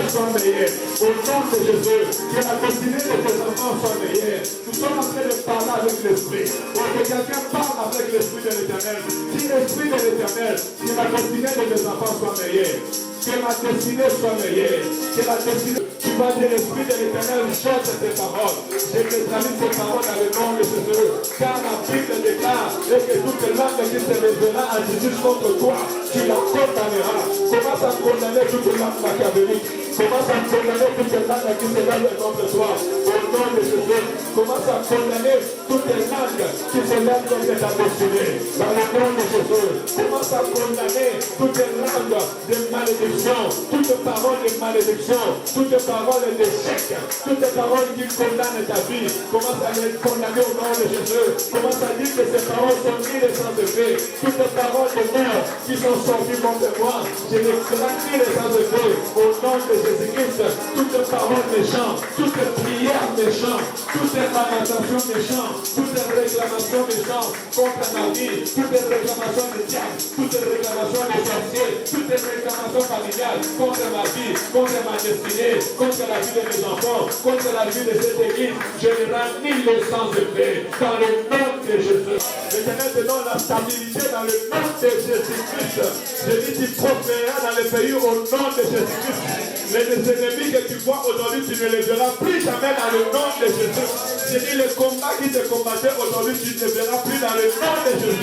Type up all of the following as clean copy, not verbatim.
soit meilleure. Au nom de Jésus, que la destinée de tes enfants soit meilleure. Nous sommes en train de parler avec l'Esprit. Pour que quelqu'un parle avec l'Esprit de l'Éternel. Si l'Esprit de l'Éternel, que la destinée de tes enfants soit meilleure. Que ma destinée soit meilleure. Que la destinée... Tu vas dire l'Esprit de l'Éternel chante tes paroles. Je t'examine tes paroles dans le nom de Jésus. Car la Bible déclare et que toute langue qui se lèvera en Jésus contre toi, tu la condamneras. Commence à condamner toute langue machiavélique. Commence à condamner toute langue qui se lève contre toi. Au nom de Jésus, commence à condamner toute langue qui se lève contre ta destinée. Dans le nom de Jésus, commence à condamner toute langue de malédiction, toute parole de malédiction, toute parole d'échec, toute parole qui condamne ta vie. Commence à les condamner au nom de Jésus. Commence à dire que ces paroles sont nulles sans effet. Toutes paroles de mort qui sont sorties contre moi, je les crains sans effet. Au nom de Jésus-Christ, toutes paroles méchantes, toutes prières méchantes, toutes lamentations méchantes, toutes réclamations méchantes contre ma vie, toutes réclamations de diable, toutes réclamations de sorciers, toutes réclamations familiales contre ma vie, contre ma destinée, contre la vie de mes enfants, contre la vie de cette église, je les rends nulles sans effet. Dans le nom de Jésus. L'Éternel te donne la stabilité dans le nom de Jésus-Christ. Je dis tu prospéreras dans le pays au nom de Jésus-Christ. Les ennemis que tu vois aujourd'hui, tu ne les verras plus jamais dans le nom de Jésus. Je dis le combat qui te combattait aujourd'hui, tu ne les verras plus dans le nom de Jésus.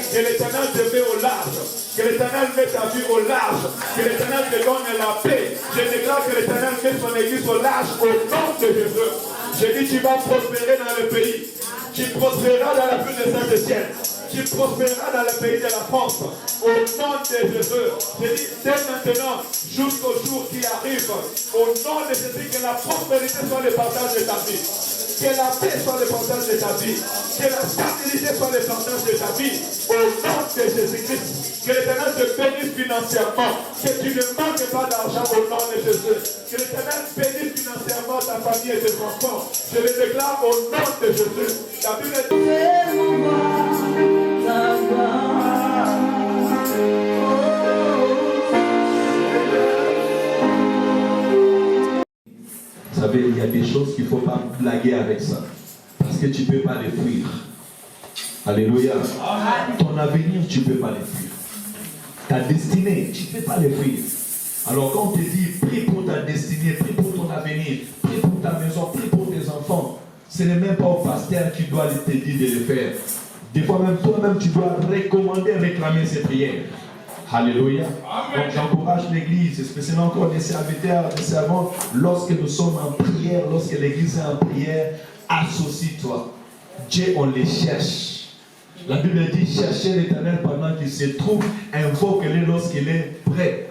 Que l'Éternel te met au large. Que l'Éternel met ta vie au large. Que l'Éternel te donne la paix. Je déclare que l'Éternel met son église au large au nom de Jésus. Je dis tu vas prospérer dans le pays. Tu prospéreras dans la ville de Saint-Étienne. Tu prospéreras dans le pays de la France. Au nom de Jésus. Je dis dès maintenant, jusqu'au jour qui arrive, au nom de Jésus, que la prospérité soit le partage de ta vie. Que la paix soit le partage de ta vie. Que la stabilité soit le partage de ta vie. Au nom de Jésus-Christ. Que l'Éternel te bénisse financièrement. Que tu ne manques pas d'argent au nom de Jésus. Que l'Éternel bénisse financièrement ta famille et tes enfants. Je le déclare au nom de Jésus. La Bible est... Vous savez, il y a des choses qu'il ne faut pas blaguer avec ça. Parce que tu ne peux pas les fuir. Alléluia. Ton avenir, tu ne peux pas les fuir. Ta destinée, tu ne peux pas les fuir. Alors quand on te dit, prie pour ta destinée, prie pour ton avenir, prie pour ta maison, prie pour tes enfants, ce n'est même pas au pasteur qui doit te dire de le faire. Des fois même toi-même, tu dois recommander, réclamer ces prières. Alléluia. Donc j'encourage l'église, spécialement encore les serviteurs, les servantes, lorsque nous sommes en prière, lorsque l'église est en prière, associe-toi. Dieu, on les cherche. La Bible dit, cherchez l'Éternel pendant qu'il se trouve, invoque-le lorsqu'il est prêt.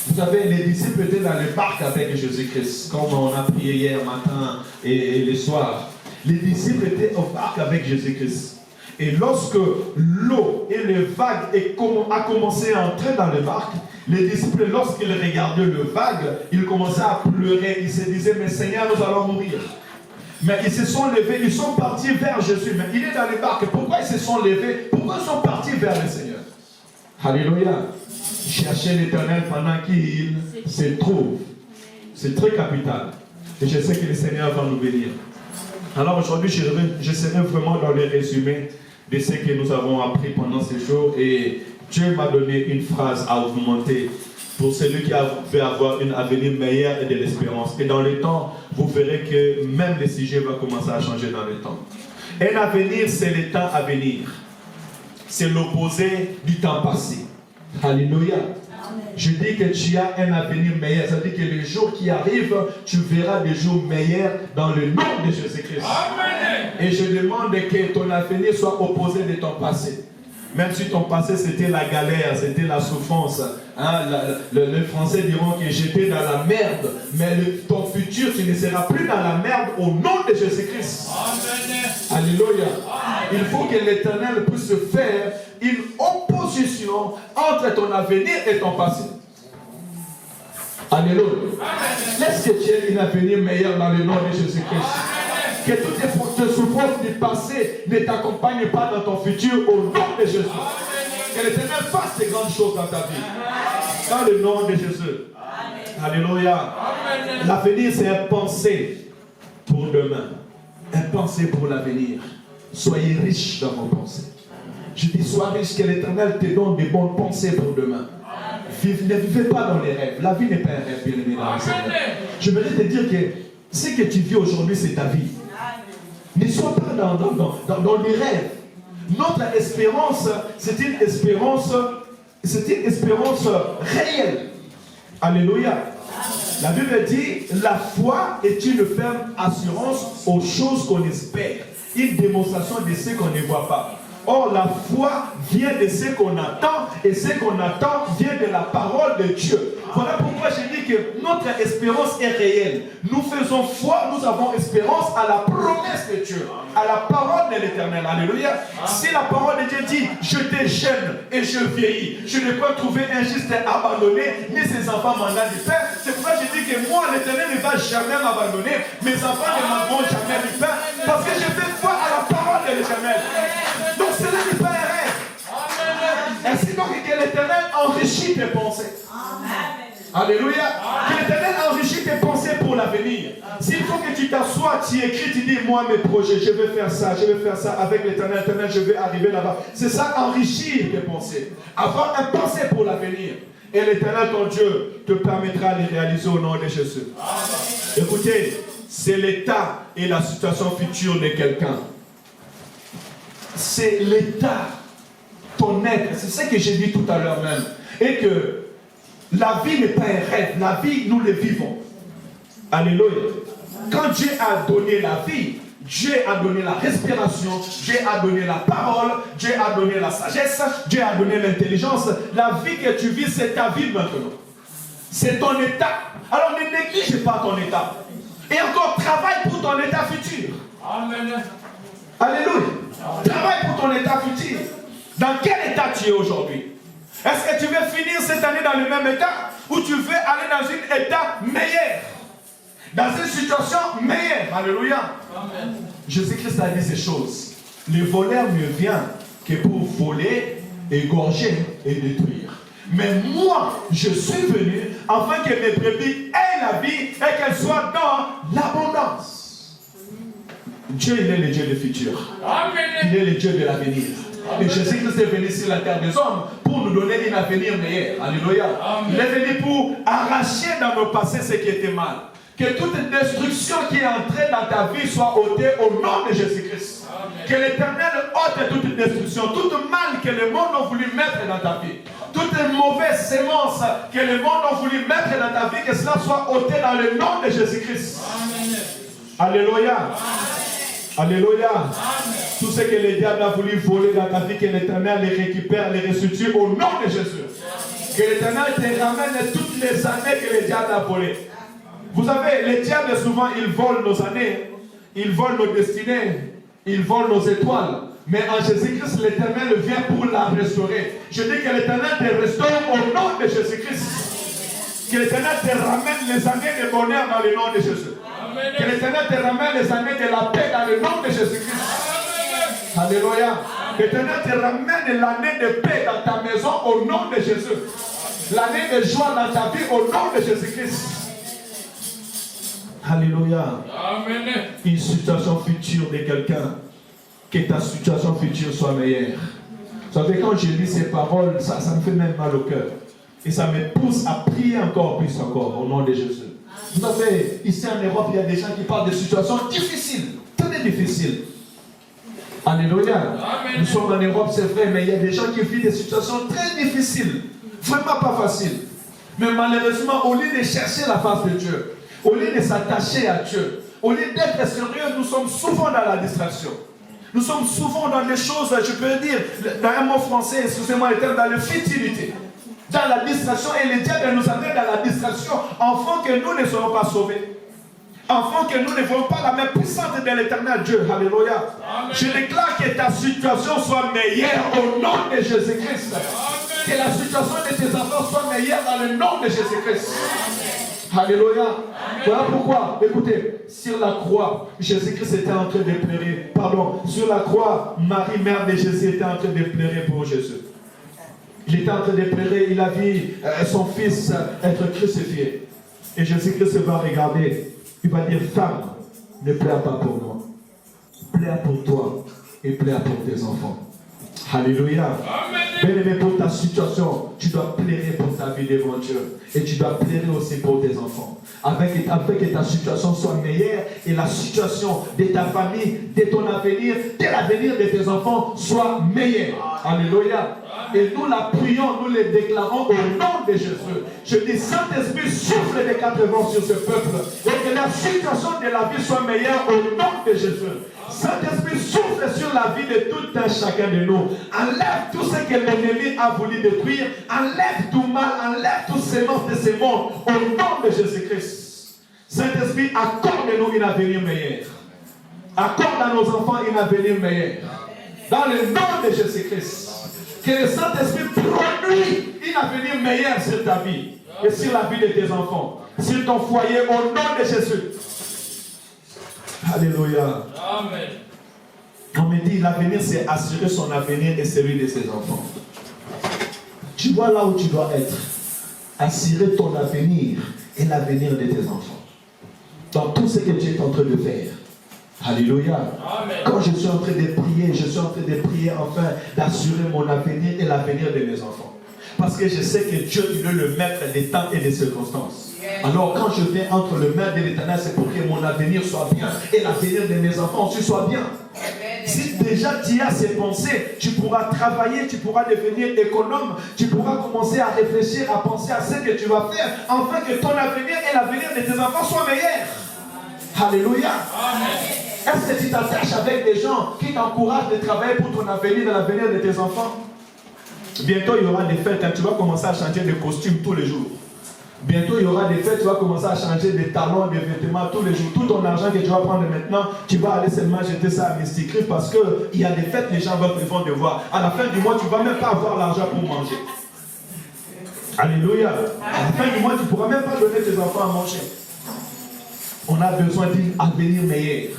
Vous savez, les disciples étaient dans le barque avec Jésus-Christ, comme on a prié hier matin et le soir. Les disciples étaient au barque avec Jésus-Christ. Et lorsque l'eau et les vagues a commencé à entrer dans le barque, les disciples, lorsqu'ils regardaient le vague, ils commençaient à pleurer. Ils se disaient, mais Seigneur, nous allons mourir. Mais ils se sont levés, ils sont partis vers Jésus. Mais il est dans le barque. Pourquoi ils se sont levés? Pourquoi ils sont partis vers le Seigneur? Alléluia. Cherchez l'Éternel pendant qu'il se trouve. C'est très capital. Et je sais que le Seigneur va nous bénir. Alors aujourd'hui, je serai vraiment dans le résumé de ce que nous avons appris pendant ces jours. Et Dieu m'a donné une phrase à augmenter pour celui qui veut avoir un avenir meilleur et de l'espérance. Et dans le temps, vous verrez que même le sujet va commencer à changer dans le temps. Un avenir, c'est le temps à venir. C'est l'opposé du temps passé. Alléluia. Je dis que tu as un avenir meilleur. Ça veut dire que les jours qui arrivent, tu verras des jours meilleurs dans le nom de Jésus-Christ. Et je demande que ton avenir soit opposé de ton passé. Même si ton passé c'était la galère, c'était la souffrance. Hein, les Français diront que j'étais dans la merde. Mais ton futur, tu ne seras plus dans la merde au nom de Jésus-Christ. Alléluia. Il faut que l'Éternel puisse faire une opposition entre ton avenir et ton passé. Alléluia. Laisse que tu aies un avenir meilleur dans le nom de Jésus-Christ. Que toutes tes souffrances du passé ne t'accompagnent pas dans ton futur au nom de Jésus. Que l'Éternel fasse de grandes choses dans ta vie. Dans le nom de Jésus. Alléluia. L'avenir, c'est un pensée pour demain. Un pensée pour l'avenir. Soyez riches dans vos pensées. Je dis, sois riche, que l'Éternel te donne des bonnes pensées pour demain. Ne vivez pas dans les rêves. La vie n'est pas un rêve, bien aimé dans le Seigneur. Je voudrais te dire que ce que tu vis aujourd'hui, c'est ta vie. Ne sois pas dans les rêves. Notre espérance, c'est une espérance réelle. Alléluia. La Bible dit, la foi est une ferme assurance aux choses qu'on espère. Une démonstration de ce qu'on ne voit pas. Or, la foi vient de ce qu'on attend, et ce qu'on attend vient de la parole de Dieu. Voilà pourquoi je dis que notre espérance est réelle. Nous faisons foi, nous avons espérance à la promesse de Dieu, à la parole de l'Éternel. Alléluia. Si la parole de Dieu dit, je t'ai jeune et je vieillis, je ne peux trouver un juste abandonné, ni ses enfants mandat du Père. C'est pourquoi je dis que moi, l'Éternel ne va jamais m'abandonner, mes enfants ne m'enverront jamais du Père, parce que je fais foi à la parole de l'Éternel. Donc cela n'est pas un rêve. Ainsi donc que l'Éternel enrichit tes pensées. Alléluia. Que l'Éternel enrichit tes pensées pour l'avenir. S'il faut que tu t'assoies, tu écris, tu dis, moi mes projets, je vais faire ça avec l'Éternel, je vais arriver là-bas. C'est ça, enrichir tes pensées. Avoir un pensée pour l'avenir. Et l'Éternel, ton Dieu, te permettra de les réaliser au nom de Jésus. Écoutez, c'est l'état et la situation future de quelqu'un. C'est l'état, ton être. C'est ce que j'ai dit tout à l'heure même. Et que la vie n'est pas un rêve. La vie, nous le vivons. Alléluia. Quand Dieu a donné la vie, Dieu a donné la respiration, Dieu a donné la parole, Dieu a donné la sagesse, Dieu a donné l'intelligence. La vie que tu vis, c'est ta vie maintenant. C'est ton état. Alors ne néglige pas ton état. Et encore, travaille pour ton état futur. Amen. Alléluia. Travaille pour ton état futur. Dans quel état tu es aujourd'hui? Est-ce que tu veux finir cette année dans le même état ou tu veux aller dans un état meilleur? Dans une situation meilleure. Alléluia. Amen. Jésus-Christ a dit ces choses. Le voleur ne vient que pour voler, égorger et détruire. Mais moi, je suis venu afin que mes brebis aient la vie et qu'elles soient dans l'abondance. Dieu, il est le Dieu du futur. Amen. Il est le Dieu de l'avenir. Et Jésus-Christ est venu sur la terre des hommes pour nous donner un avenir meilleur. Alléluia. Amen. Il est venu pour arracher dans nos passés ce qui était mal. Que toute destruction qui est entrée dans ta vie soit ôtée au nom de Jésus-Christ. Que l'Éternel ôte toute destruction, tout mal que le monde a voulu mettre dans ta vie. Toute mauvaise sémence que le monde a voulu mettre dans ta vie, que cela soit ôté dans le nom de Jésus-Christ. Alléluia. Amen. Alléluia. Amen. Tout ce que le diable a voulu voler dans ta vie, que l'Éternel les récupère, les restitue au nom de Jésus. Que l'Éternel te ramène toutes les années que le diable a volées. Vous savez, les diables souvent, ils volent nos années, ils volent nos destinées, ils volent nos étoiles. Mais en Jésus-Christ, l'Éternel vient pour la restaurer. Je dis que l'Éternel te restaure au nom de Jésus-Christ. Que l'Éternel te ramène les années de bonheur dans le nom de Jésus. Amen. Que l'Éternel te ramène les années de la paix dans le nom de Jésus-Christ. Alléluia. Que l'Éternel te ramène l'année de paix dans ta maison au nom de Jésus. L'année de joie dans ta vie au nom de Jésus-Christ. Alléluia. Amen. Une situation future de quelqu'un. Que ta situation future soit meilleure. Vous savez, quand je lis ces paroles, ça me fait même mal au cœur. Et ça me pousse à prier encore plus encore au nom de Jésus. Vous savez, ici en Europe, il y a des gens qui parlent de situations difficiles, très difficiles. Alléluia. Amen. Nous sommes en Europe, c'est vrai, mais il y a des gens qui vivent des situations très difficiles. Vraiment pas faciles. Mais malheureusement, au lieu de chercher la face de Dieu, au lieu de s'attacher à Dieu, au lieu d'être sérieux, nous sommes souvent dans la distraction. Nous sommes souvent dans des choses, je peux dire, dans un mot français, excusez-moi le terme, dans la futilité. Dans la distraction, et le diable nous amène dans la distraction, afin que nous ne soyons pas sauvés. Afin que nous ne voyons pas la main puissante de l'Éternel Dieu. Alléluia. Amen. Je déclare que ta situation soit meilleure au nom de Jésus-Christ. Que la situation de tes enfants soit meilleure dans le nom de Jésus-Christ. Alléluia. Amen. Voilà pourquoi, écoutez, sur la croix, Jésus-Christ était en train de pleurer. Pardon, sur la croix, Marie, mère de Jésus, était en train de pleurer pour Jésus. Il était en train de pleurer, il a vu son fils être crucifié. Et Jésus-Christ va regarder. Il va dire, femme, ne pleure pas pour moi. Pleure pour toi et pleure pour tes enfants. Alléluia. Bien-aimé, pour ta situation, tu dois pleurer pour ta vie devant Dieu. Et tu dois pleurer aussi pour tes enfants. Afin que ta situation soit meilleure et la situation de ta famille, de ton avenir, de l'avenir de tes enfants soit meilleure. Alléluia. Et nous la prions, nous les déclarons au nom de Jésus. Je dis, Saint-Esprit, souffle des 4 vents sur ce peuple et que la situation de la vie soit meilleure au nom de Jésus. Saint-Esprit, souffle sur la vie de tout un chacun de nous. Enlève tout ce que l'ennemi a voulu détruire. Enlève tout mal, enlève toutes ces morts de ces mondes au nom de Jésus-Christ. Saint-Esprit, accorde-nous un avenir meilleur. Accorde à nos enfants un avenir meilleur. Dans le nom de Jésus-Christ. Que le Saint-Esprit produise un avenir meilleur sur ta vie et sur la vie de tes enfants, sur ton foyer, au nom de Jésus. Alléluia. Amen. On me dit, l'avenir, c'est assurer son avenir et celui de ses enfants. Tu vois là où tu dois être. Assurer ton avenir et l'avenir de tes enfants. Dans tout ce que tu es en train de faire. Alléluia. Amen. Quand je suis en train de prier, je suis en train de prier enfin d'assurer mon avenir et l'avenir de mes enfants. Parce que je sais que Dieu il veut le mettre des temps et des circonstances. Alors quand je viens entre le mains de l'Éternel, c'est pour que mon avenir soit bien et l'avenir de mes enfants aussi soit bien. Si déjà tu as ces pensées, tu pourras travailler, tu pourras devenir économe, tu pourras commencer à réfléchir, à penser à ce que tu vas faire, afin que ton avenir et l'avenir de tes enfants soient meilleurs. Alléluia. Amen. Est-ce que tu t'attaches avec des gens qui t'encouragent de travailler pour ton avenir et l'avenir de tes enfants? Bientôt il y aura des fêtes quand tu vas commencer à changer de costume tous les jours. Bientôt il y aura des fêtes, tu vas commencer à changer de talons, de vêtements tous les jours. Tout ton argent que tu vas prendre maintenant, tu vas aller seulement jeter ça à Mystique parce qu'il y a des fêtes, les gens vont devoir. À la fin du mois, tu ne vas même pas avoir l'argent pour manger. Alléluia. À la fin du mois, tu ne pourras même pas donner tes enfants à manger. On a besoin d'un avenir meilleur.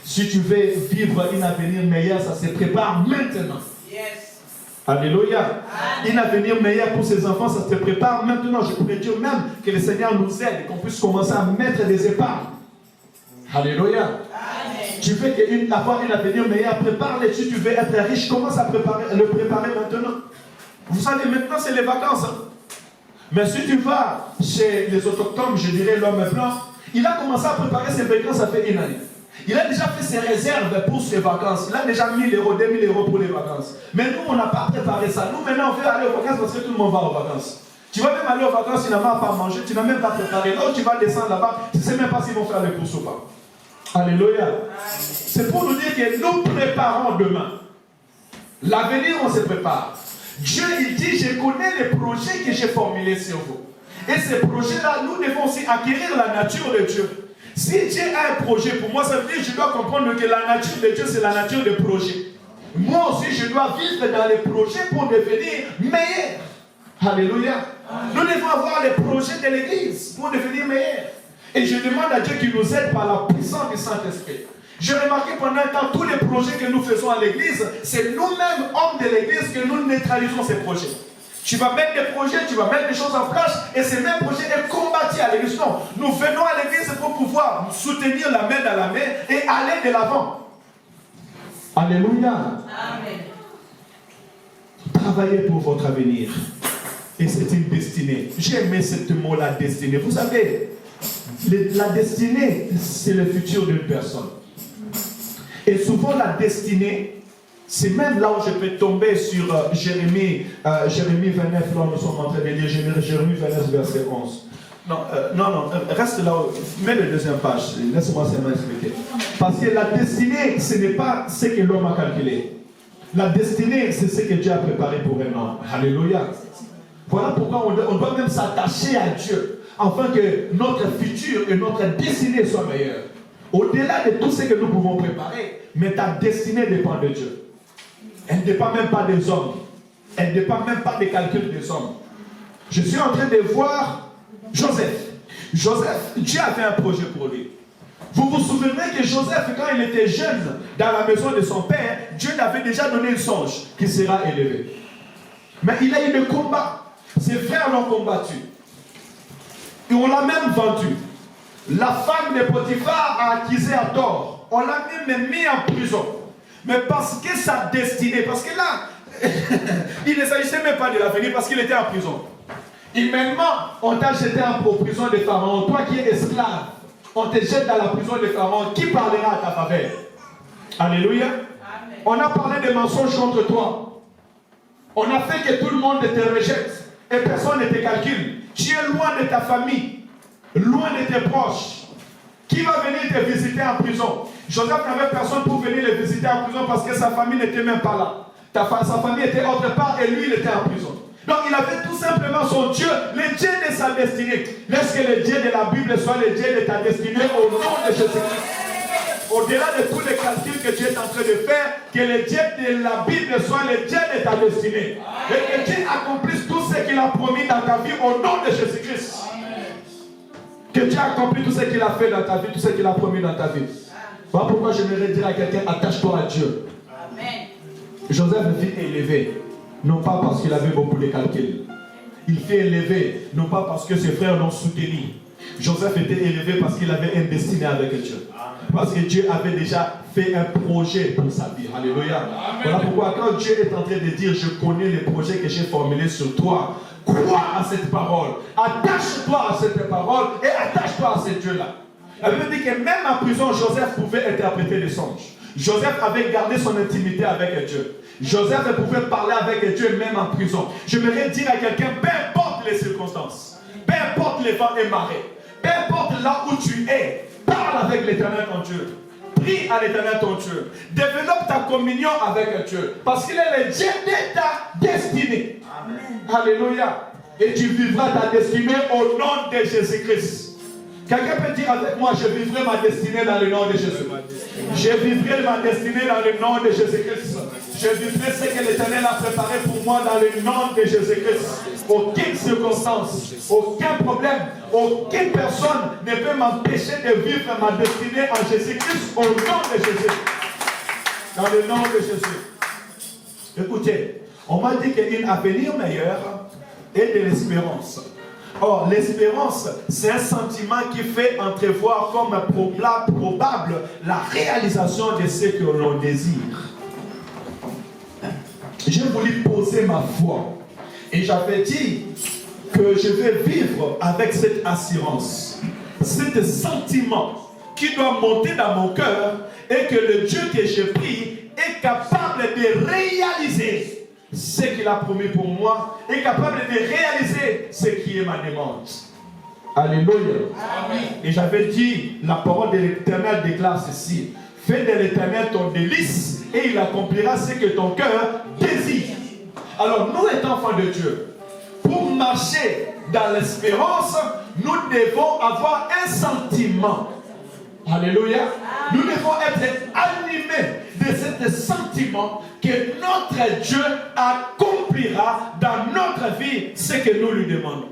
Si tu veux vivre un avenir meilleur, ça se prépare maintenant. Yes. Alléluia. Un avenir meilleur pour ses enfants, ça se prépare maintenant. Je pourrais dire même que le Seigneur nous aide et qu'on puisse commencer à mettre des épargnes. Alléluia. Amen. Tu veux avoir un avenir meilleur, prépare-le. Si tu veux être riche, commence à le préparer maintenant. Vous savez, maintenant c'est les vacances. Hein? Mais si tu vas chez les autochtones, je dirais l'homme blanc, il a commencé à préparer ses vacances, ça fait une année. Il a déjà fait ses réserves pour ses vacances. Il a déjà 1 000 €, 2 000 € pour les vacances. Mais nous, on n'a pas préparé ça. Nous, maintenant, on veut aller aux vacances parce que tout le monde va aux vacances. Tu vas même aller aux vacances, tu n'as même pas mangé, tu n'as même pas préparé. Là où tu vas descendre là-bas, tu ne sais même pas s'ils vont faire les courses ou pas. Alléluia. C'est pour nous dire que nous préparons demain. L'avenir, on se prépare. Dieu, il dit, je connais les projets que j'ai formulés sur vous. Et ces projets-là, nous devons aussi acquérir la nature de Dieu. Si Dieu a un projet pour moi, ça veut dire que je dois comprendre que la nature de Dieu, c'est la nature des projets. Moi aussi, je dois vivre dans les projets pour devenir meilleur. Alléluia. Nous devons avoir les projets de l'Église pour devenir meilleurs. Et je demande à Dieu qu'il nous aide par la puissance du Saint-Esprit. J'ai remarqué pendant un temps, tous les projets que nous faisons à l'Église, c'est nous-mêmes, hommes de l'Église, que nous neutralisons ces projets. Tu vas mettre des projets, tu vas mettre des choses en place, et ces mêmes projets sont combattus à l'église. Non, nous venons à l'église pour pouvoir soutenir la main dans la main et aller de l'avant. Alléluia. Amen. Travaillez pour votre avenir. Et c'est une destinée. J'ai aimé ce mot, la destinée. Vous savez, la destinée, c'est le futur d'une personne. Et souvent, la destinée, c'est même là où je peux tomber sur Jérémie 29, là nous sommes en train de lire Jérémie 29, verset 11. Non, reste là, mets le deuxième page, laisse-moi seulement expliquer. Parce que la destinée, ce n'est pas ce que l'homme a calculé. La destinée, c'est ce que Dieu a préparé pour un homme. Alléluia. Voilà pourquoi on doit même s'attacher à Dieu, afin que notre futur et notre destinée soient meilleures. Au-delà de tout ce que nous pouvons préparer, mais ta destinée dépend de Dieu. Elle ne dépend même pas des hommes. Elle ne dépend même pas des calculs des hommes. Je suis en train de voir Joseph. Joseph, Dieu avait un projet pour lui. Vous vous souvenez que Joseph, quand il était jeune, dans la maison de son père, Dieu lui avait déjà donné un songe qui sera élevé. Mais il a eu le combat. Ses frères l'ont combattu. Et on l'a même vendu. La femme de Potiphar a accusé à tort. On l'a même mis en prison. Mais parce que sa destinée, parce que là, il ne s'agissait même pas de l'avenir parce qu'il était en prison. Humainement, on t'a jeté en prison de Pharaon. Toi qui es esclave, on te jette dans la prison de Pharaon. Qui parlera à ta faveur? Alléluia. Amen. On a parlé des mensonges contre toi. On a fait que tout le monde te rejette et personne ne te calcule. Tu es loin de ta famille, loin de tes proches. Qui va venir te visiter en prison? Joseph n'avait personne pour venir le visiter en prison parce que sa famille n'était même pas là. Sa famille était autre part et lui, il était en prison. Donc, il avait tout simplement son Dieu, le Dieu de sa destinée. Laisse que le Dieu de la Bible soit le Dieu de ta destinée au nom de Jésus-Christ. Au-delà de tous les calculs que tu es en train de faire, que le Dieu de la Bible soit le Dieu de ta destinée. Et que Dieu accomplisse tout ce qu'il a promis dans ta vie au nom de Jésus-Christ. Que Dieu accomplit tout ce qu'il a fait dans ta vie, tout ce qu'il a promis dans ta vie. Voilà pourquoi j'aimerais dire à quelqu'un, attache-toi à Dieu. Amen. Joseph fut élevé, non pas parce qu'il avait beaucoup de calculs. Il fut élevé, non pas parce que ses frères l'ont soutenu. Joseph était élevé parce qu'il avait un destiné avec Dieu. Parce que Dieu avait déjà fait un projet pour sa vie. Alléluia. Amen. Voilà pourquoi quand Dieu est en train de dire, je connais les projets que j'ai formulés sur toi, crois à cette parole. Attache-toi à cette parole et attache-toi à ce Dieu-là. La Bible dit que même en prison, Joseph pouvait interpréter des songes. Joseph avait gardé son intimité avec Dieu. Joseph pouvait parler avec Dieu même en prison. J'aimerais dire à quelqu'un, peu importe les circonstances, peu importe les vents et marées, peu importe là où tu es, parle avec l'Éternel ton Dieu. Prie à l'Éternel ton Dieu. Développe ta communion avec Dieu. Parce qu'il est le Dieu de ta destinée. Amen. Alléluia. Et tu vivras ta destinée au nom de Jésus-Christ. Quelqu'un peut dire avec moi, je vivrai ma destinée dans le nom de Jésus. Je vivrai ma destinée dans le nom de Jésus-Christ. Je vivrai ce que l'Éternel a préparé pour moi dans le nom de Jésus-Christ. Aucune circonstance, aucun problème, aucune personne ne peut m'empêcher de vivre ma destinée en Jésus-Christ au nom de Jésus. Dans le nom de Jésus. Écoutez, on m'a dit qu'il y a un avenir meilleur et de l'espérance. Or, l'espérance, c'est un sentiment qui fait entrevoir comme probable la réalisation de ce que l'on désire. J'ai voulu poser ma foi et j'avais dit que je vais vivre avec cette assurance, cet sentiment qui doit monter dans mon cœur et que le Dieu que je prie est capable de réaliser ce qu'il a promis pour moi, est capable de réaliser ce qui est ma demande. Alléluia. Amen. Et j'avais dit, la parole de l'Éternel déclare ceci: fais de l'Éternel ton délice et il accomplira ce que ton cœur désire. Alors nous étant enfants de Dieu, pour marcher dans l'espérance, nous devons avoir un sentiment. Alléluia. Nous devons être animés de ce sentiment que notre Dieu accomplira dans notre vie ce que nous lui demandons.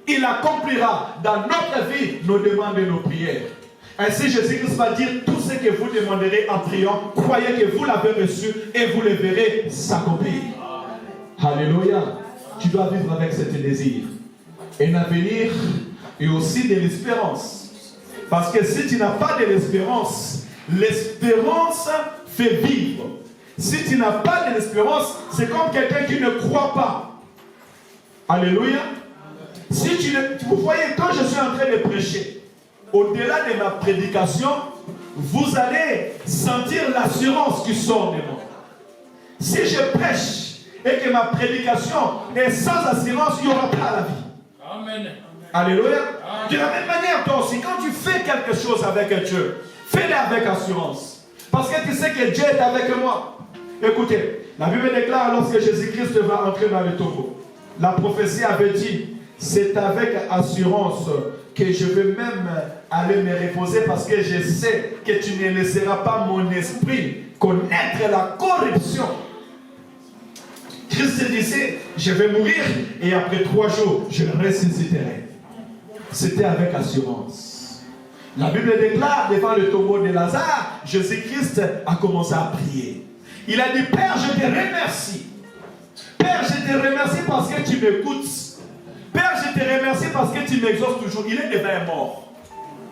Il accomplira dans notre vie nos demandes et nos prières. Ainsi Jésus-Christ va dire, tout ce que vous demanderez en priant, croyez que vous l'avez reçu et vous le verrez s'accomplir. Alléluia. Tu dois vivre avec ce désir. Un avenir et aussi de l'espérance. Parce que si tu n'as pas de l'espérance, l'espérance fait vivre. Si tu n'as pas de l'espérance, c'est comme quelqu'un qui ne croit pas. Alléluia. Si vous voyez, quand je suis en train de prêcher, au-delà de ma prédication, vous allez sentir l'assurance qui sort de moi. Si je prêche et que ma prédication est sans assurance, il n'y aura pas la vie. Amen. Alléluia. De la même manière, toi aussi, quand tu fais quelque chose avec Dieu, fais-le avec assurance. Parce que tu sais que Dieu est avec moi. Écoutez, la Bible déclare lorsque Jésus-Christ va entrer dans le tombeau, la prophétie avait dit, c'est avec assurance que je vais même aller me reposer parce que je sais que tu ne laisseras pas mon esprit connaître la corruption. Christ disait, je vais mourir et après 3 jours, je ressusciterai. C'était avec assurance. La Bible déclare devant le tombeau de Lazare, Jésus-Christ a commencé à prier. Il a dit, Père, je te remercie. Père, je te remercie parce que tu m'écoutes. Père, je te remercie parce que tu m'exauces toujours. Il est devant mort.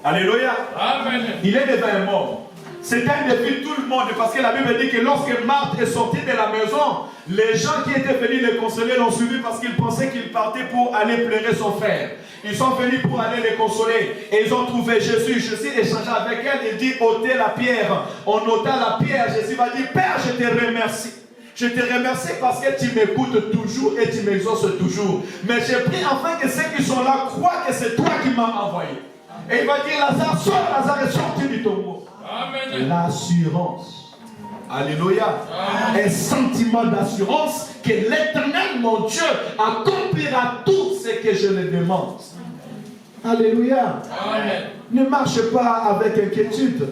Alléluia. Amen. Il est devant mort. C'est un défi tout le monde parce que la Bible dit que lorsque Marthe est sortie de la maison, les gens qui étaient venus le consoler l'ont suivi parce qu'ils pensaient qu'il partait pour aller pleurer son frère. Ils sont venus pour aller les consoler et ils ont trouvé Jésus. Jésus échangea avec elle et dit ôtez la pierre. On ôta la pierre. Jésus va dire Père, je te remercie. Je te remercie parce que tu m'écoutes toujours et tu m'exauces toujours. Mais j'ai pris enfin que ceux qui sont là croient que c'est toi qui m'as envoyé. Et il va dire Lazare, sors, Lazare est sorti du tombeau. Amen. L'assurance. Alléluia. Un sentiment d'assurance que l'Éternel, mon Dieu, accomplira tout ce que je lui demande. Alléluia. Amen. Ne marche pas avec inquiétude.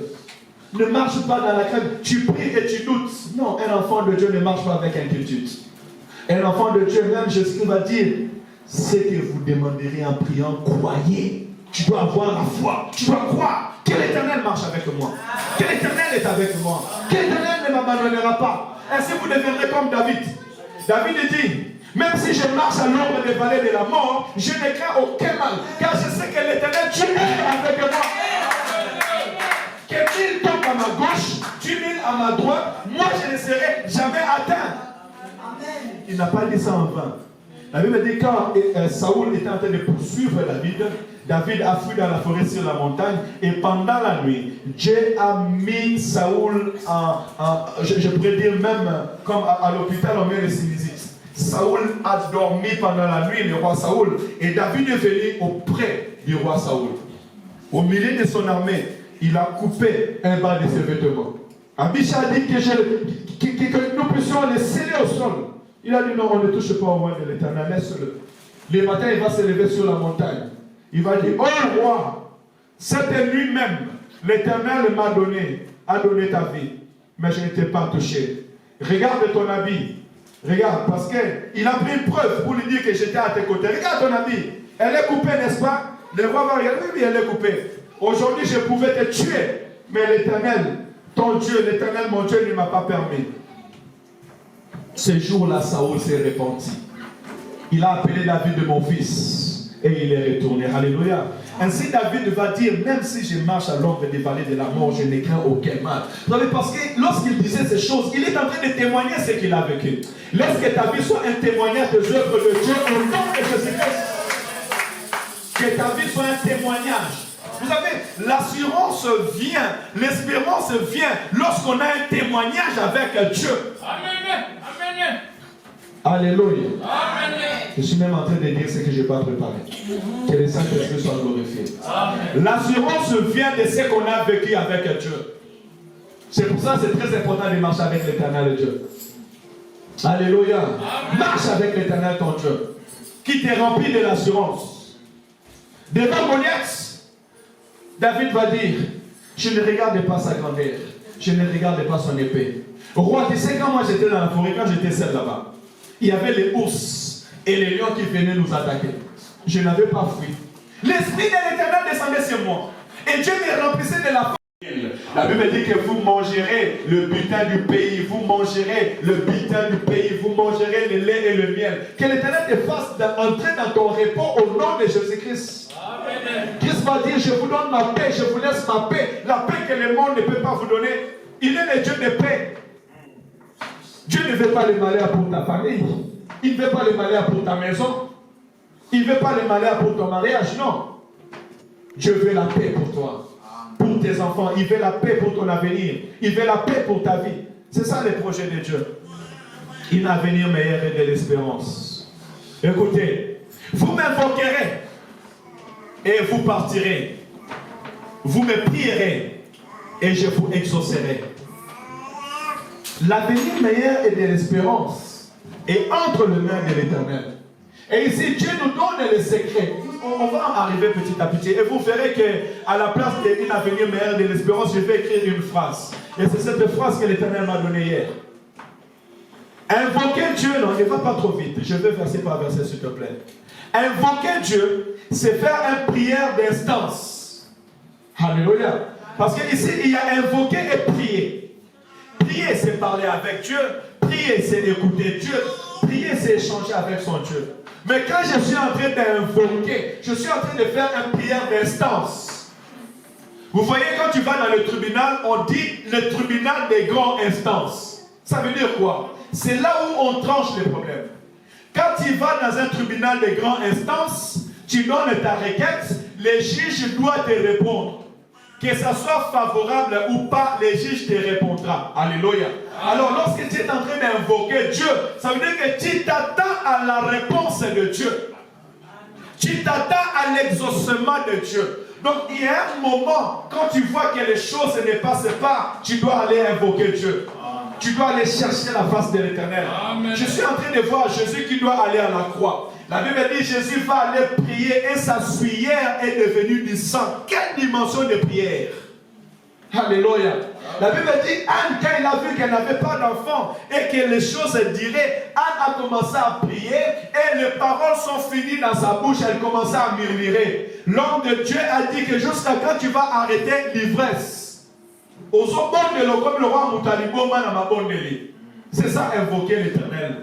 Ne marche pas dans la crainte. Tu pries et tu doutes. Non, un enfant de Dieu ne marche pas avec inquiétude. Un enfant de Dieu, même Jésus va dire, ce que vous demanderez en priant, croyez. Tu dois avoir la foi. Tu dois croire que l'Éternel marche avec moi. Que l'Éternel est avec moi. Que l'Éternel ne m'abandonnera pas. Ainsi vous deviendrez comme David. David dit, même si je marche à l'ombre des vallées de la mort, je ne crains aucun mal. Car je sais que l'Éternel, tu es avec moi. Que 1000 tombent à ma gauche, 10 000 à ma droite, moi je ne serai jamais atteint. Il n'a pas dit ça en vain. La Bible dit quand Saoul était en train de poursuivre David a fui dans la forêt sur la montagne et pendant la nuit, Dieu a mis Saoul je pourrais dire même comme à l'hôpital on met les sinusite. Saoul a dormi pendant la nuit, le roi Saoul, et David est venu auprès du roi Saoul. Au milieu de son armée, il a coupé un bas de ses vêtements. Abisha a dit que nous puissions le sceller au sol. Il a dit non, on ne touche pas au roi de l'Éternel, laisse-le. Le matin, il va se lever sur la montagne. Il va dire, oh roi, cette nuit même, l'Éternel a donné ta vie, mais je ne t'ai pas touché. Regarde ton habit. Regarde, parce qu'il a pris une preuve pour lui dire que j'étais à tes côtés. Regarde ton habit. Elle est coupée, n'est-ce pas? Le roi va regarder, oui, elle est coupée. Aujourd'hui, je pouvais te tuer, mais l'Éternel, ton Dieu, l'Éternel, mon Dieu, ne m'a pas permis. Ce jour-là, Saoul s'est repenti. Il a appelé David de mon fils et il est retourné. Alléluia. Ainsi, David va dire, même si je marche à l'ombre des vallées de la mort, je n'ai crains aucun mal. Parce que lorsqu'il disait ces choses, il est en train de témoigner ce qu'il a vécu. Laisse que ta vie soit un témoignage des œuvres de Dieu au nom de Jésus-Christ. Que ta vie soit un témoignage. Vous savez, l'assurance vient, l'espérance vient lorsqu'on a un témoignage avec Dieu. Amen. Amen. Alléluia. Amen. Je suis même en train de dire ce que je n'ai pas préparé. Que le Saint-Esprit soit glorifié. L'assurance vient de ce qu'on a vécu avec Dieu. C'est pour ça que c'est très important de marcher avec l'Éternel Dieu. Alléluia. Marche avec l'Éternel ton Dieu, qui te remplit de l'assurance. Devant Goliath, David va dire, je ne regarde pas sa grandeur, je ne regarde pas son épée. Roi, tu sais, quand moi j'étais dans la forêt, quand j'étais seul là-bas, il y avait les ours et les lions qui venaient nous attaquer. Je n'avais pas fui. L'Esprit de l'Éternel descendait sur moi. Et Dieu me remplissait de la force. La Bible dit que vous mangerez le butin du pays, vous mangerez le butin du pays, vous mangerez le lait et le miel. Que l'Éternel te fasse entrer dans ton repos au nom de Jésus-Christ. Christ va dire, je vous donne ma paix, je vous laisse ma paix. La paix que le monde ne peut pas vous donner. Il est le Dieu de paix. Dieu ne veut pas le malheur pour ta famille. Il ne veut pas le malheur pour ta maison. Il ne veut pas le malheur pour ton mariage, non. Dieu veut la paix pour toi, pour tes enfants. Il veut la paix pour ton avenir. Il veut la paix pour ta vie. C'est ça le projet de Dieu. Un avenir meilleur et de l'espérance. Écoutez, vous m'invoquerez et vous partirez. Vous me prierez et je vous exaucerai. L'avenir meilleur et de l'espérance est entre les mains de l'Éternel. Et ici, Dieu nous donne les secrets. On va arriver petit à petit. Et vous verrez qu'à la place d'un avenir meilleur de l'espérance, je vais écrire une phrase. Et c'est cette phrase que l'Éternel m'a donnée hier. Invoquer Dieu, non, ne va pas trop vite. Je vais verset par verset, s'il te plaît. Invoquer Dieu, c'est faire une prière d'instance. Alléluia. Parce qu'ici, il y a invoquer et prier. Prier, c'est parler avec Dieu. Prier, c'est écouter Dieu. prier, c'est échanger avec son Dieu. Mais quand je suis en train d'invoquer, je suis en train de faire une prière d'instance. Vous voyez, quand tu vas dans le tribunal, on dit le tribunal des grandes instances. Ça veut dire quoi? C'est là où on tranche les problèmes. Quand tu vas dans un tribunal de grande instance, tu donnes ta requête, les juges doivent te répondre. Que ça soit favorable ou pas, les juges te répondront. Alléluia. Alors lorsque tu es en train d'invoquer Dieu, ça veut dire que tu t'attends à la réponse de Dieu. Tu t'attends à l'exaucement de Dieu. Donc il y a un moment, quand tu vois que les choses ne passent pas, tu dois aller invoquer Dieu. Tu dois aller chercher la face de l'Éternel. Je suis en train de voir Jésus qui doit aller à la croix. La Bible dit Jésus va aller prier et sa suyeère est devenue du sang. Quelle dimension de prière! Alléluia. La Bible dit Anne, quand il a vu qu'elle n'avait pas d'enfant et que les choses diraient, Anne a commencé à prier et les paroles sont finies dans sa bouche. Elle commençait à murmurer. L'homme de Dieu a dit que jusqu'à quand tu vas arrêter l'ivresse. Comme le roi Moutalibo, c'est ça, invoquer l'Éternel.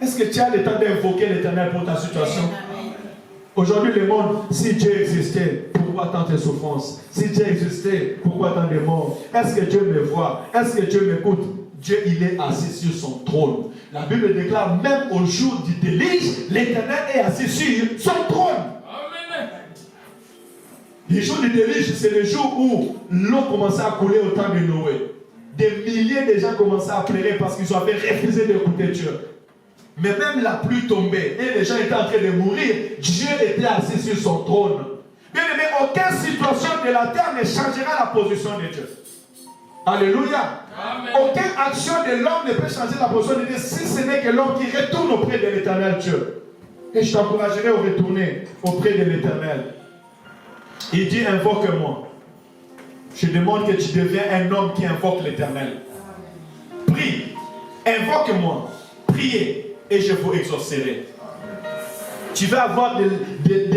Est-ce que tu as le temps d'invoquer l'Éternel pour ta situation? Aujourd'hui, le monde, si Dieu existait, pourquoi tant de souffrances? Si Dieu existait, pourquoi tant de morts? Est-ce que Dieu me voit? Est-ce que Dieu m'écoute? Dieu, il est assis sur son trône. La Bible déclare, même au jour du déluge, l'Éternel est assis sur son trône. Amen. Les jours du déluge, c'est le jour où l'eau commençait à couler au temps de Noé. Des milliers de gens commençaient à pleurer parce qu'ils avaient refusé d'écouter Dieu. Mais même la pluie tombait et les gens étaient en train de mourir, Dieu était assis sur son trône. Bien aimé, aucune situation de la terre ne changera la position de Dieu. Alléluia. Amen. Aucune action de l'homme ne peut changer la position de Dieu si ce n'est que l'homme qui retourne auprès de l'Éternel Dieu. Et je t'encouragerai à retourner auprès de l'Éternel. Il dit invoque-moi. Je demande que tu deviens un homme qui invoque l'Éternel. Prie, invoque-moi, priez. Et je vous exaucerai. Tu vas avoir de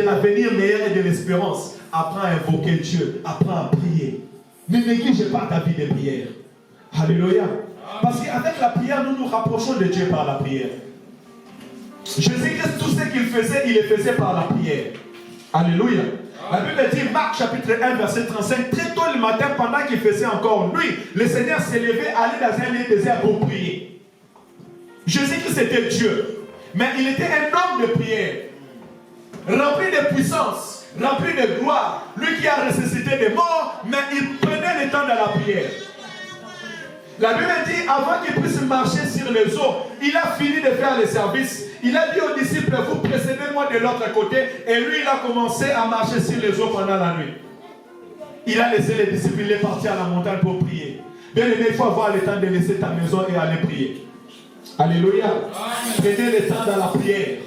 l'avenir meilleur et de l'espérance. Apprends à invoquer Dieu. Apprends à prier. Ne néglige pas ta vie de prière. Alléluia. Parce qu'avec la prière, nous nous rapprochons de Dieu par la prière. Jésus-Christ, tout ce qu'il faisait, il le faisait par la prière. Alléluia. La Bible dit, Marc chapitre 1, verset 35, très tôt le matin, pendant qu'il faisait encore nuit, le Seigneur s'est levé, allé dans un lieu désert pour prier. Jésus-Christ était Dieu, mais il était un homme de prière, rempli de puissance, rempli de gloire. Lui qui a ressuscité des morts, mais il prenait le temps de la prière. La Bible dit, avant qu'il puisse marcher sur les eaux, il a fini de faire le service. Il a dit aux disciples, vous précédez-moi de l'autre côté. Et lui, il a commencé à marcher sur les eaux pendant la nuit. Il a laissé les disciples, il est parti à la montagne pour prier. Bien aimé, il faut avoir le temps de laisser ta maison et aller prier. Alléluia. Prenez le temps dans la prière.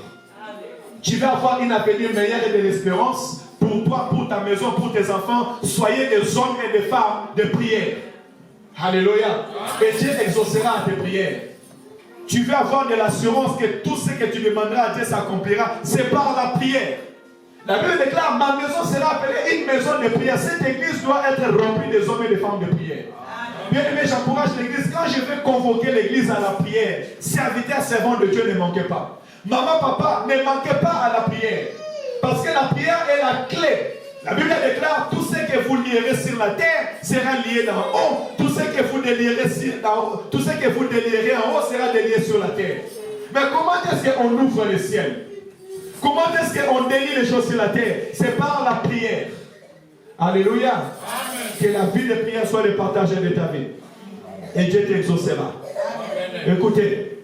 Tu vas avoir une avenir meilleure et de l'espérance pour toi, pour ta maison, pour tes enfants. Soyez des hommes et des femmes de prière. Alléluia. Et Dieu exaucera tes prières. Tu vas avoir de l'assurance que tout ce que tu demanderas à Dieu s'accomplira. C'est par la prière. La Bible déclare, ma maison sera appelée une maison de prière. Cette église doit être remplie des hommes et des femmes de prière. Bien aimé, j'encourage l'église. Quand je vais convoquer l'église à la prière, serviteur, servant de Dieu, ne manquez pas. Maman, papa, ne manquez pas à la prière. Parce que la prière est la clé. La Bible déclare, tout ce que vous lierez sur la terre sera lié d'en haut. Tout ce que vous délierez en haut sera délié sur la terre. Mais comment est-ce qu'on ouvre le ciel? Comment est-ce qu'on délie les choses sur la terre? C'est par la prière. Alléluia. Amen. Que la vie de prière soit le partage de ta vie. Et Dieu t'exaucera. Écoutez,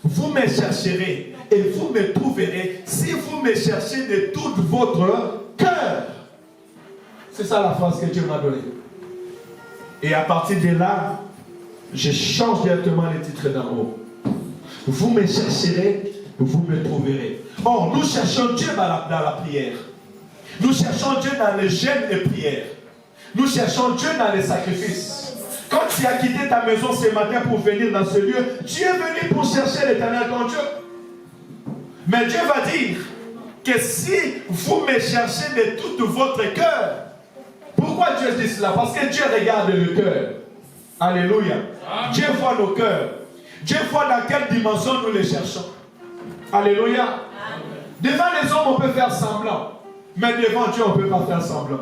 vous me chercherez et vous me trouverez si vous me cherchez de tout votre cœur. C'est ça la phrase que Dieu m'a donnée. Et à partir de là, je change directement le titre d'en haut. Vous me chercherez, vous me trouverez. Or, nous cherchons Dieu dans la prière. Nous cherchons Dieu dans les jeûnes et prières. Nous cherchons Dieu dans les sacrifices. Quand tu as quitté ta maison ce matin pour venir dans ce lieu, Dieu est venu pour chercher l'Éternel ton Dieu. Mais Dieu va dire que si vous me cherchez de tout votre cœur, pourquoi Dieu dit cela? Parce que Dieu regarde le cœur. Alléluia. Dieu voit nos cœurs. Dieu voit dans quelle dimension nous les cherchons. Alléluia. Devant les hommes, on peut faire semblant. Mais devant Dieu, on ne peut pas faire semblant.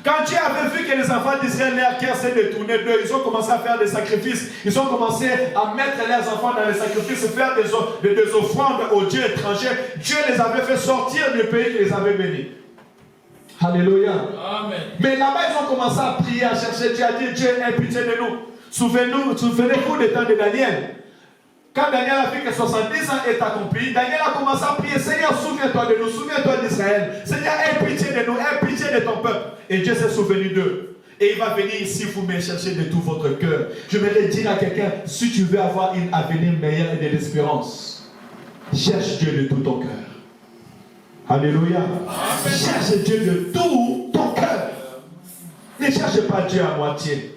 Quand Dieu avait vu que les enfants d'Israël, leur cœur s'est détourné d'eux, ils ont commencé à faire des sacrifices. Ils ont commencé à mettre leurs enfants dans les sacrifices, faire des offrandes aux dieux étrangers. Dieu les avait fait sortir du pays qui les avait bénis. Alléluia. Amen. Mais là-bas, ils ont commencé à prier, à chercher Dieu, à dire Dieu, aie pitié de nous. Souvenez-vous des temps de Daniel. Quand Daniel a vu que 70 ans est accompli, Daniel a commencé à prier, Seigneur, souviens-toi de nous, souviens-toi d'Israël. Seigneur, aie pitié de nous, aie pitié de ton peuple. Et Dieu s'est souvenu d'eux. Et il va venir ici, vous me chercher de tout votre cœur. Je voudrais dire à quelqu'un, si tu veux avoir un avenir meilleur et de l'espérance, cherche Dieu de tout ton cœur. Alléluia. Amen. Cherche Dieu de tout ton cœur. Ne cherche pas Dieu à moitié.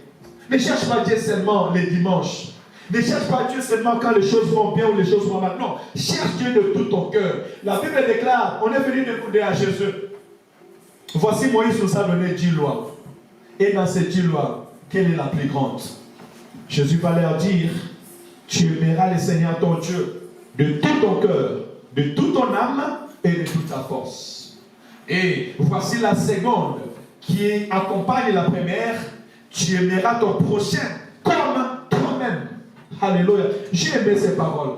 Ne cherche pas Dieu seulement les dimanches. Ne cherche pas Dieu seulement quand les choses vont bien ou les choses vont mal. Non, cherche Dieu de tout ton cœur. La Bible déclare, on est venu demander à Jésus. Voici Moïse nous a donné 10 lois. Et dans ces 10 lois, quelle est la plus grande? Jésus va leur dire, tu aimeras le Seigneur ton Dieu de tout ton cœur, de toute ton âme et de toute ta force. Et voici la seconde qui accompagne la première, tu aimeras ton prochain comme toi-même. Alléluia. J'ai aimé ces paroles.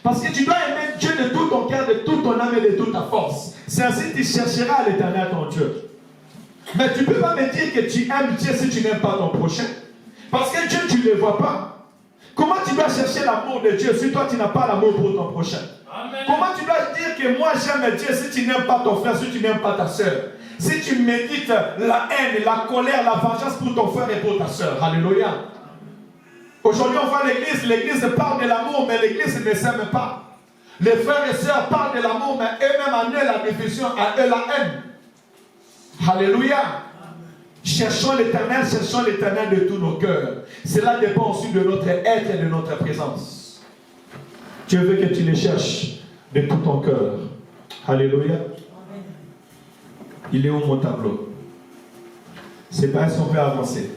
Parce que tu dois aimer Dieu de tout ton cœur, de toute ton âme et de toute ta force. C'est ainsi que tu chercheras à l'Éternel ton Dieu. Mais tu ne peux pas me dire que tu aimes Dieu si tu n'aimes pas ton prochain. Parce que Dieu, tu ne le vois pas. Comment tu dois chercher l'amour de Dieu si toi tu n'as pas l'amour pour ton prochain? Amen. Comment tu dois dire que moi j'aime Dieu si tu n'aimes pas ton frère, si tu n'aimes pas ta soeur? Si tu médites la haine, la colère, la vengeance pour ton frère et pour ta soeur. Alléluia. Aujourd'hui, on voit l'église parle de l'amour, mais l'église ne s'aime pas. Les frères et sœurs parlent de l'amour, mais eux-mêmes en eux la division, en eux la haine. Alléluia. Cherchons l'éternel de tous nos cœurs. Cela dépend aussi de notre être et de notre présence. Dieu veut que tu les cherches de tout ton cœur. Alléluia. Il est où mon tableau? C'est pas si on peut avancer.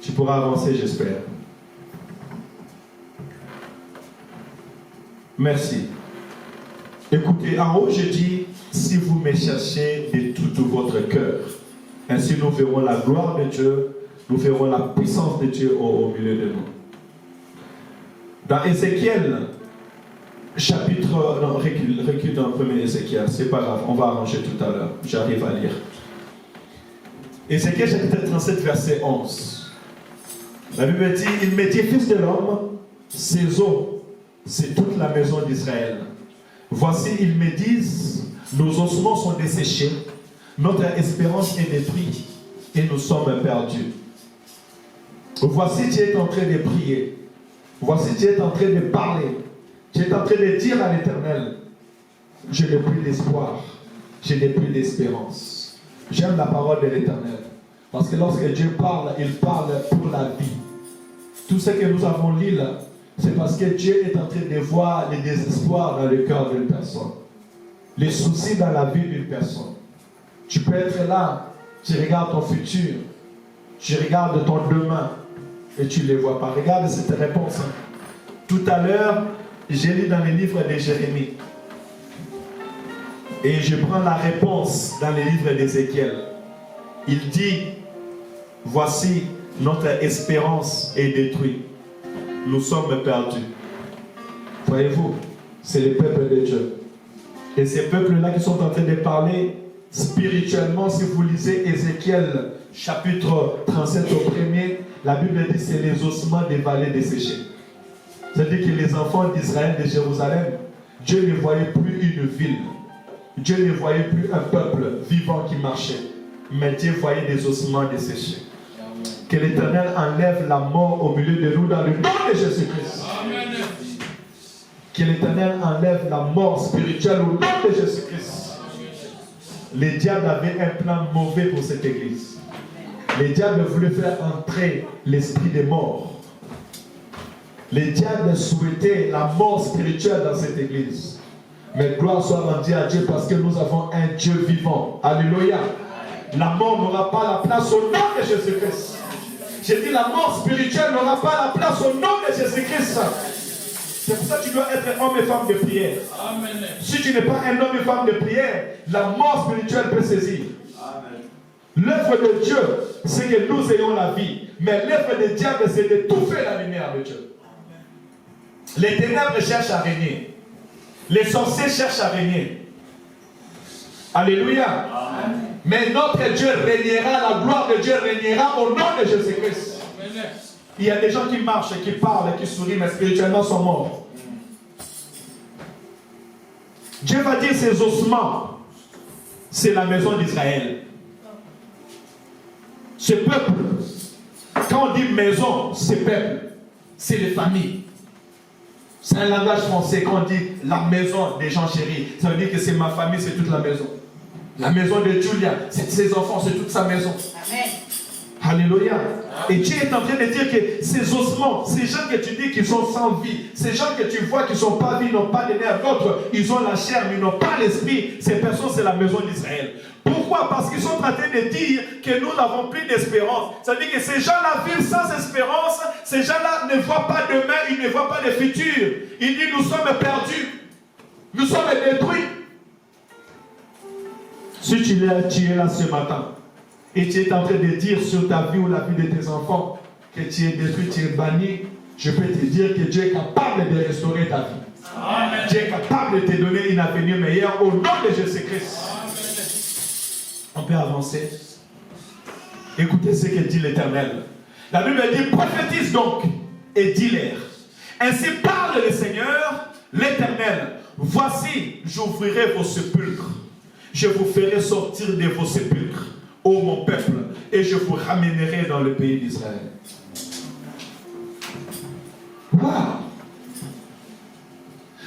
Tu pourras avancer, j'espère. Merci. Écoutez, en haut, je dis, si vous me cherchez de tout votre cœur, ainsi nous verrons la gloire de Dieu, nous verrons la puissance de Dieu au milieu de nous. Dans Ézéchiel, chapitre, non, recule dans le premier Ézéchiel, c'est pas grave, on va arranger tout à l'heure, j'arrive à lire. Ézéchiel chapitre 37, verset 11. La Bible dit, il me dit, fils de l'homme, ces eaux, c'est toute la maison d'Israël. Voici, ils me disent, nos ossements sont desséchés, notre espérance est détruite et nous sommes perdus. Voici, tu es en train de prier. Voici, tu es en train de parler. Tu es en train de dire à l'Éternel, je n'ai plus d'espoir, je n'ai plus d'espérance. J'aime la parole de l'Éternel. Parce que lorsque Dieu parle, il parle pour la vie. Tout ce que nous avons lu là, c'est parce que Dieu est en train de voir les désespoirs dans le cœur d'une personne. Les soucis dans la vie d'une personne. Tu peux être là, tu regardes ton futur, tu regardes ton demain et tu ne les vois pas. Regarde cette réponse. Tout à l'heure, j'ai lu dans le livre de Jérémie. Et je prends la réponse dans le livre d'Ézéchiel. Il dit, voici, notre espérance est détruite. Nous sommes perdus. Voyez-vous, c'est le peuple de Dieu. Et ces peuples-là qui sont en train de parler spirituellement, si vous lisez Ézéchiel chapitre 37 au premier, la Bible dit que c'est les ossements des vallées desséchées. C'est-à-dire que les enfants d'Israël, de Jérusalem, Dieu ne voyait plus une ville. Dieu ne voyait plus un peuple vivant qui marchait. Mais Dieu voyait des ossements desséchés. Que l'Éternel enlève la mort au milieu de nous dans le nom de Jésus-Christ. Que l'Éternel enlève la mort spirituelle au nom de Jésus-Christ. Le diable avait un plan mauvais pour cette église. Le diable voulait faire entrer l'esprit des morts. Le diable souhaitait la mort spirituelle dans cette église. Mais gloire soit rendue à Dieu parce que nous avons un Dieu vivant. Alléluia. La mort n'aura pas la place au nom de Jésus-Christ. J'ai dit la mort spirituelle n'aura pas la place au nom de Jésus-Christ. C'est pour ça que tu dois être homme et femme de prière. Amen. Si tu n'es pas un homme et femme de prière, la mort spirituelle peut saisir. L'œuvre de Dieu, c'est que nous ayons la vie. Mais l'œuvre du diable, c'est d'étouffer la lumière de Dieu. Les ténèbres cherchent à régner. Les sorciers cherchent à régner. Alléluia. Amen. Mais notre Dieu régnera, la gloire de Dieu régnera au nom de Jésus-Christ. Il y a des gens qui marchent, qui parlent, qui sourient, mais spirituellement sont morts. Dieu va dire ces ossements, c'est la maison d'Israël. Ce peuple, quand on dit maison, c'est peuple, c'est les familles. C'est un langage français. Quand on dit la maison des gens chéris, ça veut dire que c'est ma famille, c'est toute la maison. La maison de Julia, c'est ses enfants, c'est toute sa maison. Amen. Alléluia. Et Dieu est en train de dire que ces ossements, ces gens que tu dis qu'ils sont sans vie, ces gens que tu vois qui ne sont pas vie, n'ont pas de nerfs, d'autres, ils ont la chair, mais ils n'ont pas l'esprit. Ces personnes, c'est la maison d'Israël. Pourquoi? Parce qu'ils sont en train de dire que nous n'avons plus d'espérance. Ça veut dire que ces gens-là vivent sans espérance. Ces gens-là ne voient pas demain, ils ne voient pas le futur. Ils disent nous sommes perdus. Nous sommes détruits. Si tu es là ce matin et tu es en train de dire sur ta vie ou la vie de tes enfants que tu es détruit, tu es banni, je peux te dire que Dieu est capable de restaurer ta vie. Amen. Dieu est capable de te donner un avenir meilleur au nom de Jésus-Christ. On peut avancer. Écoutez ce que dit l'Éternel. La Bible dit, prophétise donc et dis-leur. Ainsi parle le Seigneur, l'Éternel. Voici, j'ouvrirai vos sépulcres. Je vous ferai sortir de vos sépulcres, ô mon peuple, et je vous ramènerai dans le pays d'Israël. Wow!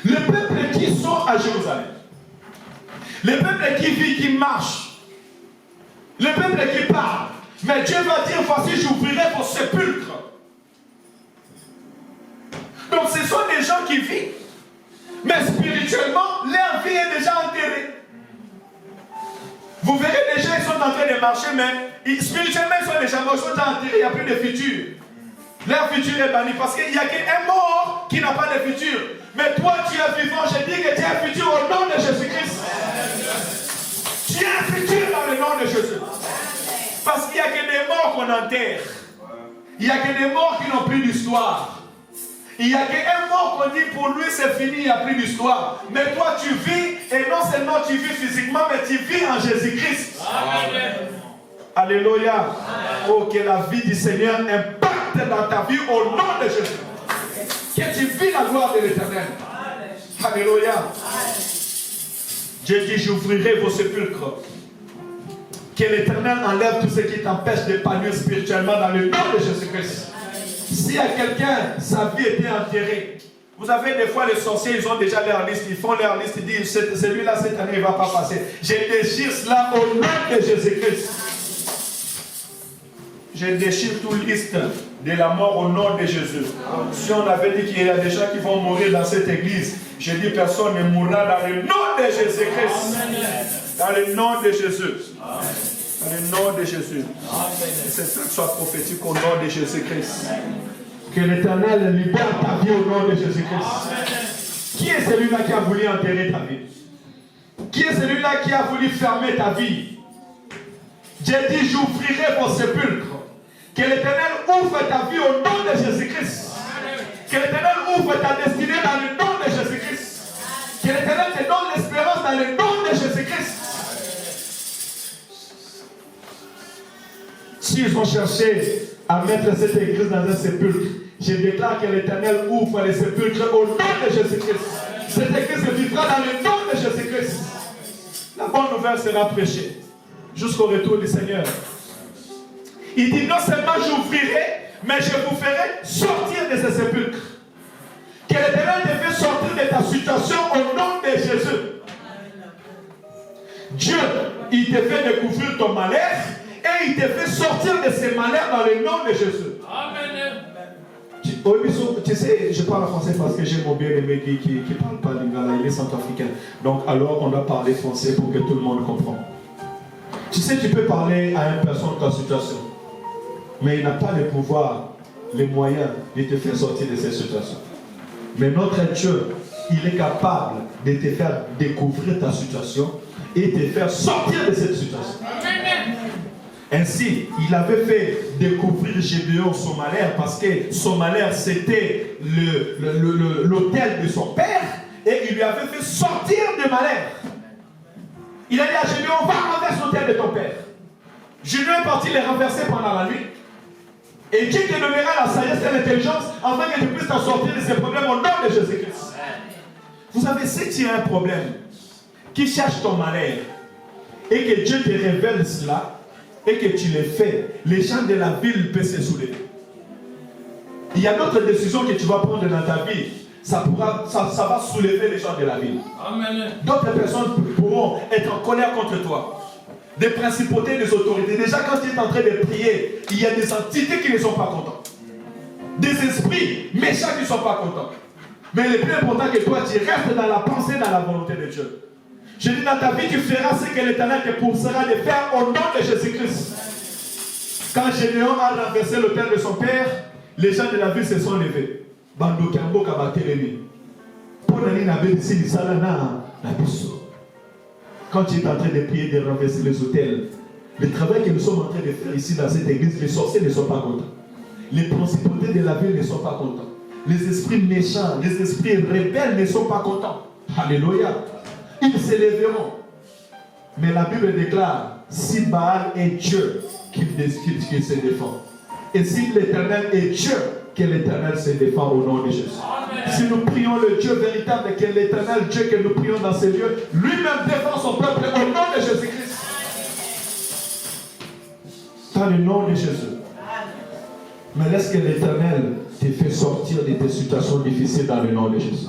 Le peuple qui sont à Jérusalem, le peuple qui vit, qui marche, le peuple qui parle, mais Dieu va dire, voici, j'ouvrirai vos sépulcres. Donc ce sont des gens qui vivent, mais spirituellement, leur vie est déjà enterrée. Vous verrez des gens, ils sont en train de marcher, mais spirituellement, ils sont déjà morts, ils sont déjà enterrés, il n'y a plus de futur. Leur futur est banni parce qu'il n'y a qu'un mort qui n'a pas de futur. Mais toi, tu es vivant, je dis que tu as un futur au nom de Jésus-Christ. Tu as un futur dans le nom de Jésus. Parce qu'il n'y a que des morts qu'on enterre. Il n'y a que des morts qui n'ont plus d'histoire. Il n'y a qu'un mort qu'on dit pour lui c'est fini, il n'y a plus d'histoire. Mais toi tu vis, et non seulement tu vis physiquement, mais tu vis en Jésus-Christ. Alléluia. Oh, que la vie du Seigneur impacte dans ta vie au nom de Jésus. Que tu vis la gloire de l'Éternel. Alléluia. Dieu dit, j'ouvrirai vos sépulcres. Que l'Éternel enlève tout ce qui t'empêche d'épanouir spirituellement dans le nom de Jésus-Christ. Si à quelqu'un, sa vie était enterrée, vous avez des fois les sorciers, ils ont déjà leur liste, ils font leur liste, ils disent, celui-là cette année, il ne va pas passer. Je déchire cela au nom de Jésus-Christ. Je déchire toute liste de la mort au nom de Jésus. Si on avait dit qu'il y a des gens qui vont mourir dans cette église, je dis personne ne mourra dans le nom de Jésus-Christ. Dans le nom de Jésus. Dans le nom de Jésus. Que cette truc soit prophétique au nom de Jésus-Christ. Que l'Éternel libère ta vie au nom de Jésus-Christ. Qui est celui-là qui a voulu enterrer ta vie? Qui est celui-là qui a voulu fermer ta vie? Dieu dit, j'ouvrirai vos sépulcres. Que l'Éternel ouvre ta vie au nom de Jésus-Christ. Que l'Éternel ouvre ta destinée dans le nom de Jésus-Christ. Que l'Éternel te donne l'espérance dans le nom de Jésus-Christ. S'ils ont cherché à mettre cette église dans un sépulcre, je déclare que l'Éternel ouvre les sépulcres au nom de Jésus-Christ. Cette église vivra dans le nom de Jésus-Christ. La bonne nouvelle sera prêchée jusqu'au retour du Seigneur. Il dit non seulement j'ouvrirai, mais je vous ferai sortir de ces sépulcres. Que l'Éternel te fait sortir de ta situation au nom de Jésus. Dieu, il te fait découvrir ton malheur et il te fait sortir de ces malheurs dans le nom de Jésus. Amen. Tu sais, je parle français parce que j'ai mon bien-aimé qui ne parle pas lingala, il est centrafricain. Donc alors on doit parler français pour que tout le monde comprenne. Tu sais, tu peux parler à une personne de ta situation, mais il n'a pas le pouvoir, les moyens de te faire sortir de cette situation. Mais notre Dieu, il est capable de te faire découvrir ta situation et te faire sortir de cette situation. Ainsi, il avait fait découvrir Gédéon son malheur parce que son malheur c'était l'autel de son père et il lui avait fait sortir de malheur. Il a dit à Gédéon, va renverser l'autel de ton père. Gédéon est parti les renverser pendant la nuit. Et Dieu te donnera la sagesse et l'intelligence afin que tu puisses t'en sortir de ces problèmes au nom de Jésus-Christ. Vous savez, si tu as un problème qui cherche ton malheur et que Dieu te révèle cela et que tu le fais, les gens de la ville peuvent se soulever. Il y a d'autres décisions que tu vas prendre dans ta vie. Ça va soulever les gens de la ville. Amen. D'autres personnes pourront être en colère contre toi. Des principautés, des autorités. Déjà, quand tu es en train de prier, il y a des entités qui ne sont pas contentes. Des esprits méchants qui ne sont pas contents. Mais le plus important que toi, tu restes dans la pensée, dans la volonté de Dieu. Je dis, dans ta vie, tu feras ce que l'Éternel te poussera de faire au nom de Jésus-Christ. Quand Gédéon a renversé l'autel de son père, les gens de la ville se sont levés. Bando Kambo Kabatelemi. Quand tu es en train de prier, de renverser les autels, le travail que nous sommes en train de faire ici dans cette église, les sorciers ne sont pas contents. Les principautés de la ville ne sont pas contents. Les esprits méchants, les esprits rebelles ne sont pas contents. Alléluia. Ils se lèveront. Mais la Bible déclare, si Baal est Dieu, qu'il se défend. Et si l'Éternel est Dieu, que l'Éternel se défend au nom de Jésus. Amen. Si nous prions le Dieu véritable, que l'Éternel Dieu que nous prions dans ces lieux, lui-même défend son peuple au nom de Jésus-Christ. Dans le nom de Jésus. Mais laisse que l'Éternel te fait sortir de tes situations difficiles dans le nom de Jésus.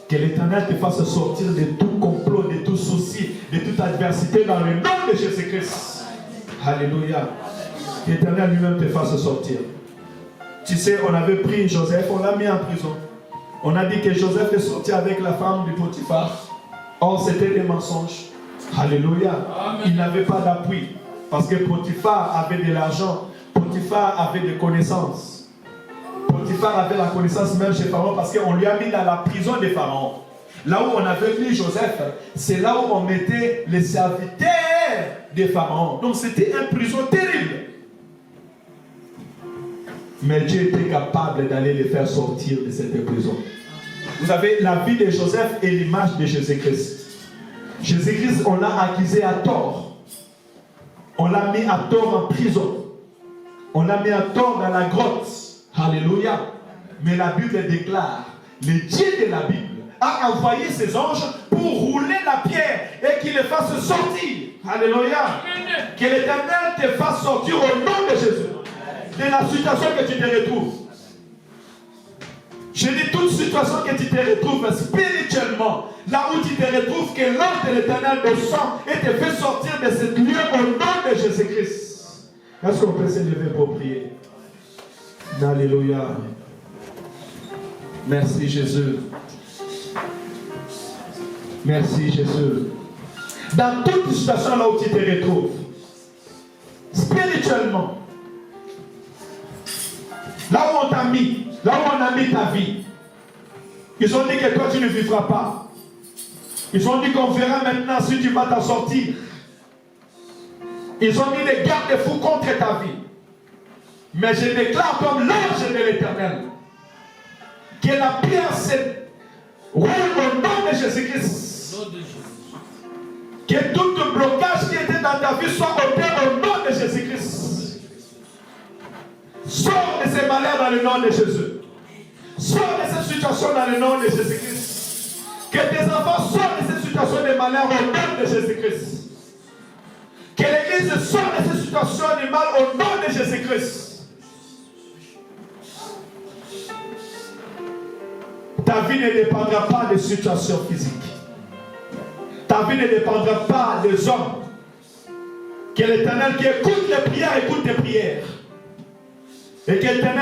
Que l'Éternel te fasse sortir de tout complot, de tout souci, de toute adversité dans le nom de Jésus-Christ. Alléluia. Que l'Éternel lui-même te fasse sortir. Tu sais, on avait pris Joseph, on l'a mis en prison. On a dit que Joseph est sorti avec la femme du Potiphar. Or, c'était des mensonges. Alléluia. Amen. Il n'avait pas d'appui. Parce que Potiphar avait de l'argent. Potiphar avait des connaissances. Potiphar avait la connaissance même chez Pharaon parce qu'on lui a mis dans la prison de Pharaon. Là où on avait mis Joseph, c'est là où on mettait les serviteurs de Pharaon. Donc c'était une prison terrible. Mais Dieu était capable d'aller les faire sortir de cette prison. Vous savez, la vie de Joseph est l'image de Jésus-Christ. Jésus-Christ, on l'a accusé à tort. On l'a mis à tort en prison. On l'a mis à tort dans la grotte. Alléluia. Mais la Bible déclare, le Dieu de la Bible a envoyé ses anges pour rouler la pierre et qu'il les fasse sortir. Alléluia. Que l'Éternel te fasse sortir au nom de Jésus. De la situation que tu te retrouves. Je dis toute situation que tu te retrouves spirituellement, là où tu te retrouves, que l'ange de l'Éternel descend et te fait sortir de ce lieu au nom de Jésus-Christ. Est-ce qu'on peut se lever pour prier? Alléluia. Merci Jésus. Merci Jésus. Dans toute situation là où tu te retrouves, spirituellement, là où on t'a mis, là où on a mis ta vie, ils ont dit que toi tu ne vivras pas. Ils ont dit qu'on verra maintenant si tu vas t'en sortir. Ils ont mis des garde-fous contre ta vie. Mais je déclare comme l'ange de l'Éternel que la pierre se roule au nom de Jésus-Christ. Que tout blocage qui était dans ta vie soit ôté au nom de Jésus-Christ. Sors de ces malheurs dans le nom de Jésus. Sors de ces situations dans le nom de Jésus-Christ. Que tes enfants sortent de ces situations de malheur au nom de Jésus-Christ. Que l'Église sorte de ces situations de mal au nom de Jésus-Christ. Ta vie ne dépendra pas des situations physiques. Ta vie ne dépendra pas des hommes. Que l'Éternel qui écoute les prières, écoute tes prières. Et que l'Éternel